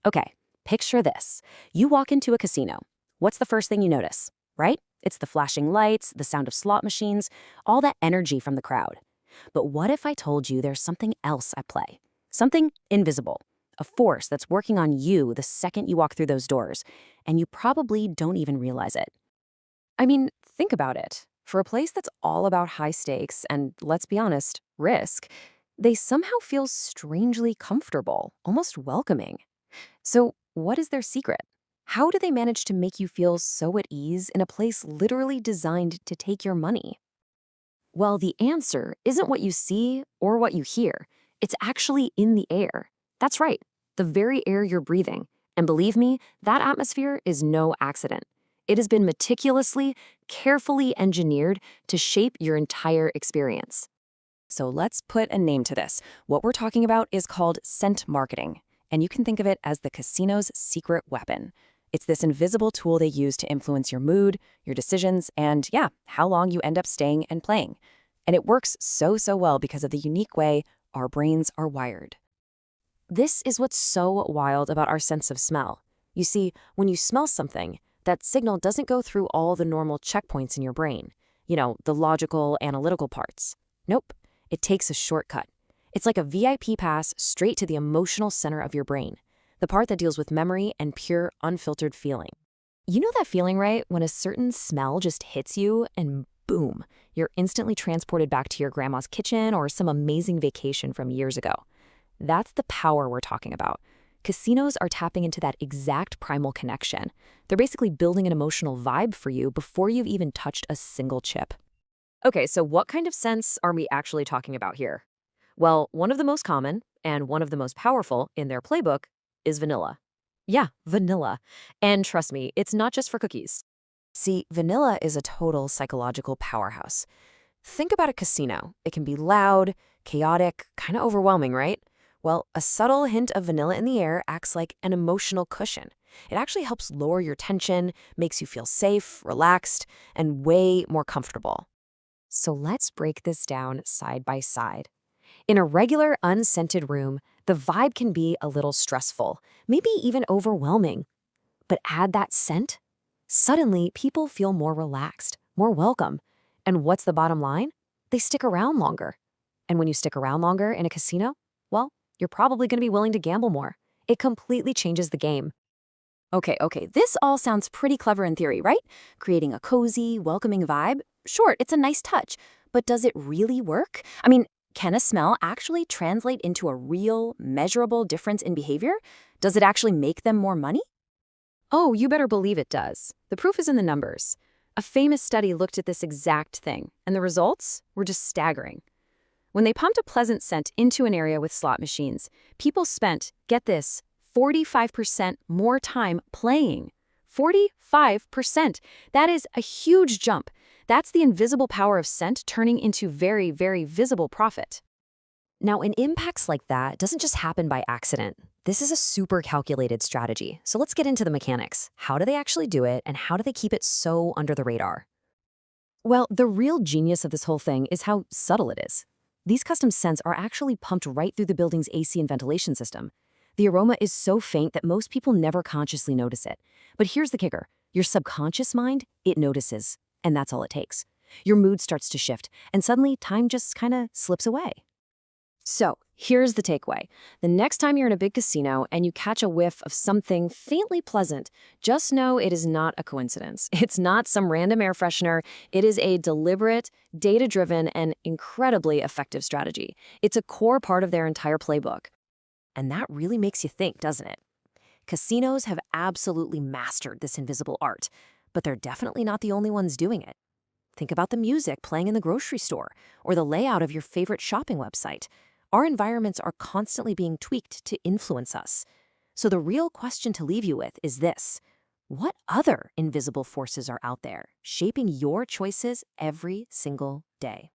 Okay, picture this. You walk into a casino. What's the first thing you notice, right? It's the flashing lights, the sound of slot machines, all that energy from the crowd. But what if I told you there's something else at play? Something invisible, a force that's working on you the second you walk through those doors, and you probably don't even realize it. I mean, think about it. For a place that's all about high stakes and, let's be honest, risk, they somehow feel strangely comfortable, almost welcoming. So, what is their secret? How do they manage to make you feel so at ease in a place literally designed to take your money? Well, the answer isn't what you see or what you hear. It's actually in the air. That's right, the very air you're breathing. And believe me, that atmosphere is no accident. It has been meticulously, carefully engineered to shape your entire experience. So let's put a name to this. What we're talking about is called scent marketing, and you can think of it as the casino's secret weapon. It's this invisible tool they use to influence your mood, your decisions, and yeah, how long you end up staying and playing. And it works so well because of the unique way our brains are wired. This is what's so wild about our sense of smell. You see, when you smell something, that signal doesn't go through all the normal checkpoints in your brain. The logical, analytical parts. Nope, it takes a shortcut. It's like a VIP pass straight to the emotional center of your brain, the part that deals with memory and pure, unfiltered feeling. You know that feeling, right? When a certain smell just hits you and boom, you're instantly transported back to your grandma's kitchen or some amazing vacation from years ago. That's the power we're talking about. Casinos are tapping into that exact primal connection. They're basically building an emotional vibe for you before you've even touched a single chip. Okay, so what kind of scents are we actually talking about here? Well, one of the most common and one of the most powerful in their playbook is vanilla. Yeah, vanilla. And trust me, it's not just for cookies. See, vanilla is a total psychological powerhouse. Think about a casino. It can be loud, chaotic, kind of overwhelming, right? Well, a subtle hint of vanilla in the air acts like an emotional cushion. It actually helps lower your tension, makes you feel safe, relaxed, and way more comfortable. So let's break this down side by side. In a regular, unscented room, the vibe can be a little stressful, maybe even overwhelming. But add that scent, suddenly people feel more relaxed, more welcome. And what's the bottom line? They stick around longer. And when you stick around longer in a casino, well, you're probably going to be willing to gamble more. It completely changes the game. Okay, this all sounds pretty clever in theory, right? Creating a cozy, welcoming vibe. Sure, it's a nice touch, but does it really work? I mean, can a smell actually translate into a real, measurable difference in behavior? Does it actually make them more money? Oh, you better believe it does. The proof is in the numbers. A famous study looked at this exact thing, and the results were just staggering. When they pumped a pleasant scent into an area with slot machines, people spent, get this, 45% more time playing. 45%. That is a huge jump. That's the invisible power of scent turning into very visible profit. Now, an impacts like that doesn't just happen by accident. This is a super calculated strategy. So let's get into the mechanics. How do they actually do it, and how do they keep it so under the radar? Well, the real genius of this whole thing is how subtle it is. These custom scents are actually pumped right through the building's AC and ventilation system. The aroma is so faint that most people never consciously notice it. But here's the kicker. Your subconscious mind, it notices. And that's all it takes. Your mood starts to shift, and suddenly time just kind of slips away. So, here's the takeaway. The next time you're in a big casino and you catch a whiff of something faintly pleasant, just know it is not a coincidence. It's not some random air freshener. It is a deliberate, data-driven, and incredibly effective strategy. It's a core part of their entire playbook. And that really makes you think, doesn't it? Casinos have absolutely mastered this invisible art, but they're definitely not the only ones doing it. Think about the music playing in the grocery store or the layout of your favorite shopping website. Our environments are constantly being tweaked to influence us. So the real question to leave you with is this: what other invisible forces are out there shaping your choices every single day?